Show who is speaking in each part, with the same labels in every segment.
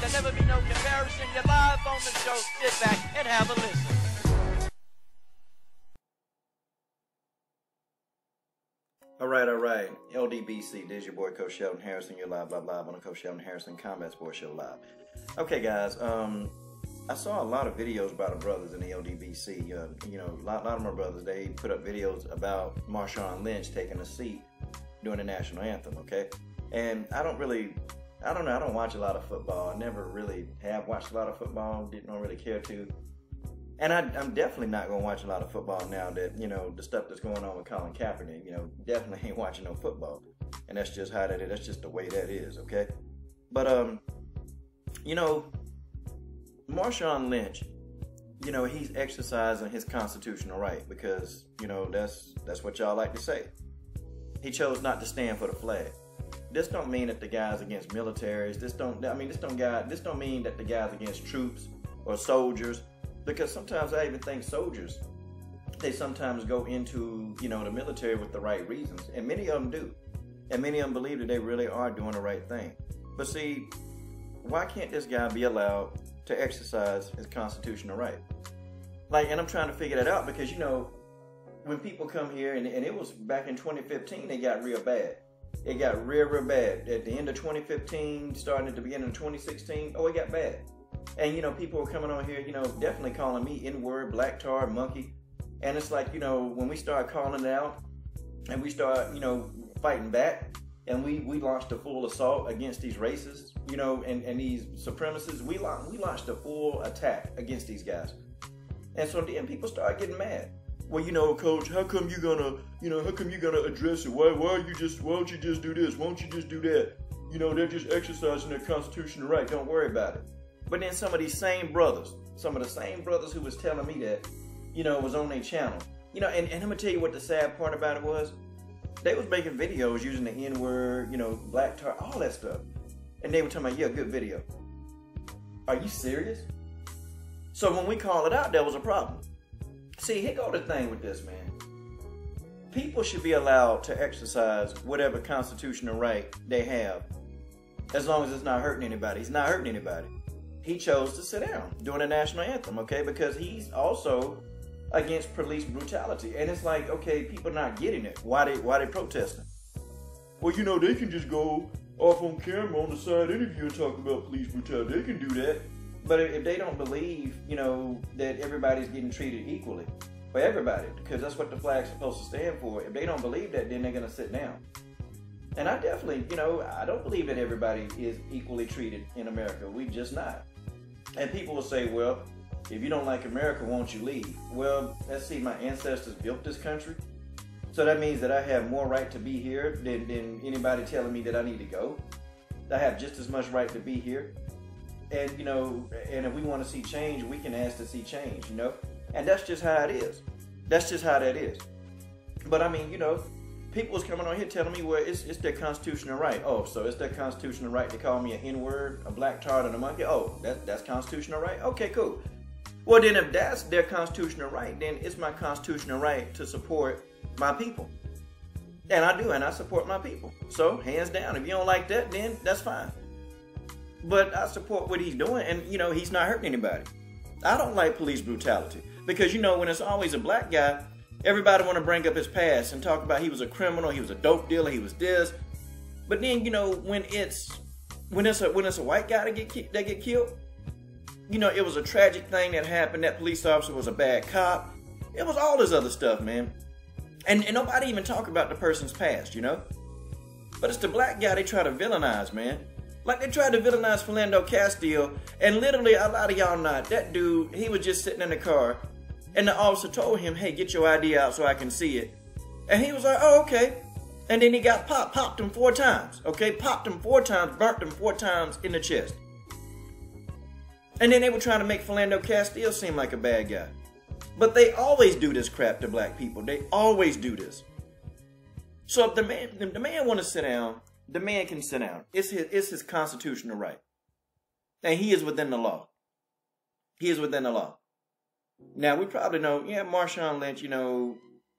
Speaker 1: There'll never be no comparison. You're live on the show. Sit back and have a listen.
Speaker 2: All right. LDBC, this is your boy Coach Sheldon Harrison. You're live on the Coach Sheldon Harrison Combat Sports Show live. Okay, guys. I saw a lot of videos about the brothers in the LDBC. A lot of my brothers, they put up videos about Marshawn Lynch taking a seat during the national anthem. Okay, and I don't watch a lot of football. I never really have watched a lot of football. Don't really care to. And I'm definitely not going to watch a lot of football now that, the stuff that's going on with Colin Kaepernick, definitely ain't watching no football. And that's just how that is. That's just the way that is, okay? But, Marshawn Lynch, he's exercising his constitutional right because, that's what y'all like to say. He chose not to stand for the flag. This don't mean that the guy's against militaries. This don't mean that the guy's against troops or soldiers. Because sometimes I even think soldiers, they sometimes go into, the military with the right reasons. And many of them do. And many of them believe that they really are doing the right thing. But see, why can't this guy be allowed to exercise his constitutional right? And I'm trying to figure that out because, when people come here, and it was back in 2015, they got real bad. It got real bad. At the end of 2015, starting at the beginning of 2016, it got bad. And, people were coming on here, definitely calling me N-word, black tar, monkey. And it's like, when we start calling it out and we start, fighting back and we launched a full assault against these racists, and these supremacists, we launched a full attack against these guys. And so then people start getting mad. Well, Coach, how come you gonna address it? Why don't you just do this? Why don't you just do that? They're just exercising their constitutional right. Don't worry about it. But then some of the same brothers who was telling me that, was on their channel. And I'm going to tell you what the sad part about it was. They was making videos using the N-word, black tar, all that stuff. And they were talking about, yeah, good video. Are you serious? So when we call it out, there was a problem. See, here go the thing with this, man. People should be allowed to exercise whatever constitutional right they have as long as it's not hurting anybody. It's not hurting anybody. He chose to sit down during the national anthem, okay? Because he's also against police brutality. And it's like, okay, people not getting it. Why they protesting? Well, they can just go off on camera on the side interview and talk about police brutality. They can do that. But if they don't believe, that everybody's getting treated equally, for everybody, because that's what the flag's supposed to stand for. If they don't believe that, then they're going to sit down. And I definitely, I don't believe that everybody is equally treated in America. We just not. And people will say, well, if you don't like America, won't you leave? Well, let's see, my ancestors built this country. So that means that I have more right to be here than anybody telling me that I need to go. I have just as much right to be here. And, and if we want to see change, we can ask to see change, And that's just how it is. That's just how that is. But I mean, people was coming on here telling me, well, it's their constitutional right. Oh, so it's their constitutional right to call me an N-word, a black tart, and a monkey? Oh, that's constitutional right? Okay, cool. Well, then if that's their constitutional right, then it's my constitutional right to support my people. And I do, and I support my people. So, hands down, if you don't like that, then that's fine. But I support what he's doing, and, he's not hurting anybody. I don't like police brutality. Because, when it's always a black guy, everybody want to bring up his past and talk about he was a criminal, he was a dope dealer, he was this. But then, when it's a white guy that get killed, it was a tragic thing that happened. That police officer was a bad cop. It was all this other stuff, man. And nobody even talk about the person's past, But it's the black guy they try to villainize, man. Like they tried to villainize Philando Castile, and literally, a lot of y'all not. That dude, he was just sitting in the car. And the officer told him, hey, get your ID out so I can see it. And he was like, oh, okay. And then he got popped him 4 times, okay? Popped him 4 times, burnt him 4 times in the chest. And then they were trying to make Philando Castile seem like a bad guy. But they always do this crap to black people. They always do this. So if the man want to sit down, the man can sit down. It's his constitutional right. And he is within the law. He is within the law. Now, we probably know, Marshawn Lynch,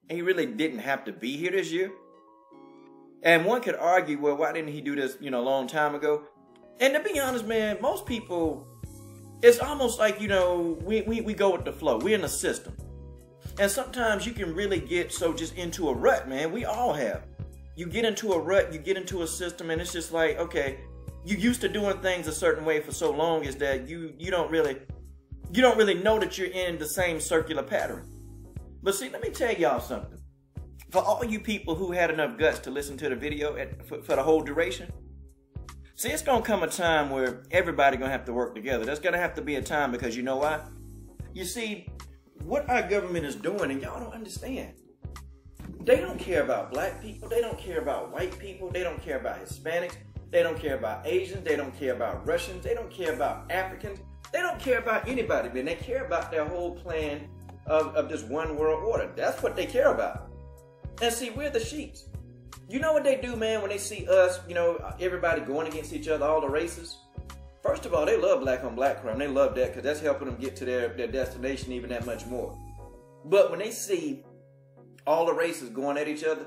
Speaker 2: he really didn't have to be here this year. And one could argue, well, why didn't he do this, a long time ago? And to be honest, man, most people, it's almost like, you know, we go with the flow. We're in the system. And sometimes you can really get so just into a rut, man. We all have. You get into a rut, you get into a system, and it's just like, okay, you used to doing things a certain way for so long is that you don't really know that you're in the same circular pattern. But see, let me tell y'all something. For all you people who had enough guts to listen to the video for the whole duration, see, it's going to come a time where everybody going to have to work together. There's going to have to be a time because you know why? You see, what our government is doing, and y'all don't understand, they don't care about black people. They don't care about white people. They don't care about Hispanics. They don't care about Asians. They don't care about Russians. They don't care about Africans. They don't care about anybody, man. They care about their whole plan of this one world order. That's what they care about. And see, we're the sheets. You know what they do, man, when they see us, you know, everybody going against each other, all the races? First of all, they love black on black crime. They love that because that's helping them get to their destination even that much more. But when they see all the races going at each other,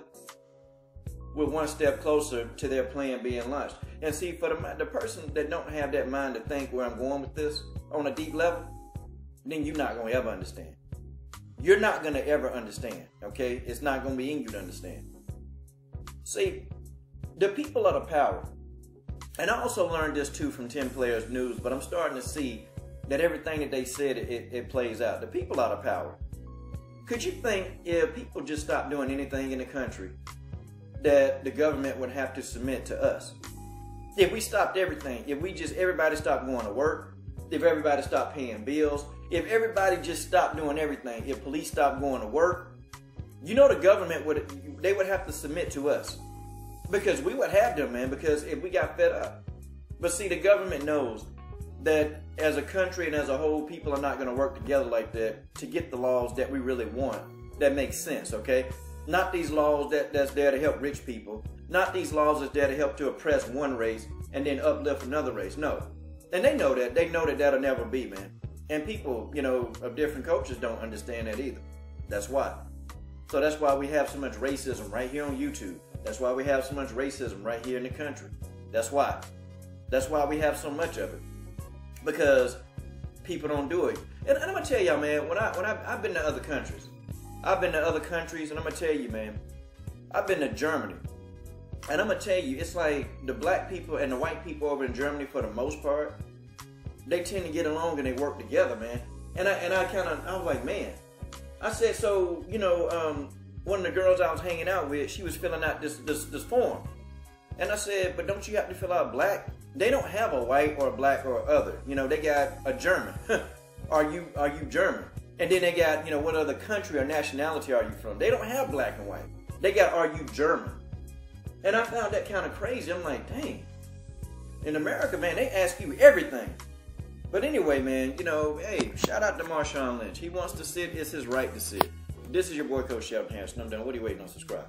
Speaker 2: we're one step closer to their plan being launched. And see, for the person that don't have that mind to think where I'm going with this on a deep level, then you're not going to ever understand. You're not going to ever understand, okay? It's not going to be in you to understand. See, the people are the power. And I also learned this too from 10 Players News, but I'm starting to see that everything that they said, it plays out. The people are the power. Could you think if people just stopped doing anything in the country that the government would have to submit to us? If we stopped everything, if everybody stopped going to work, if everybody stopped paying bills, if everybody just stopped doing everything, if police stopped going to work, you know the government would have to submit to us. Because we would have them, man, because if we got fed up. But see, the government knows that as a country and as a whole, people are not going to work together like that to get the laws that we really want that make sense, okay? Not these laws that's there to help rich people. Not these laws that's there to help to oppress one race and then uplift another race. No. And they know that. They know that that'll never be, man. And people, you know, of different cultures don't understand that either. That's why. So that's why we have so much racism right here on YouTube. That's why we have so much racism right here in the country. That's why. That's why we have so much of it. Because people don't do it. And I'm going to tell y'all, man, when I've been to other countries. I've been to other countries, and I'm going to tell you, man, I've been to Germany. And I'm going to tell you, it's like the black people and the white people over in Germany, for the most part, they tend to get along and they work together, man. And I was like, man. I said, so, you know, one of the girls I was hanging out with, she was filling out this form. And I said, but don't you have to fill out black? They don't have a white or a black or other. You know, they got a German. Are you German? And then they got, you know, what other country or nationality are you from? They don't have black and white. They got, are you German? And I found that kind of crazy. I'm like, dang. In America, man, they ask you everything. But anyway, man, you know, hey, shout out to Marshawn Lynch. He wants to sit. It's his right to sit. This is your boy, Coach Shelton Harrison. I'm done. What are you waiting on? Subscribe.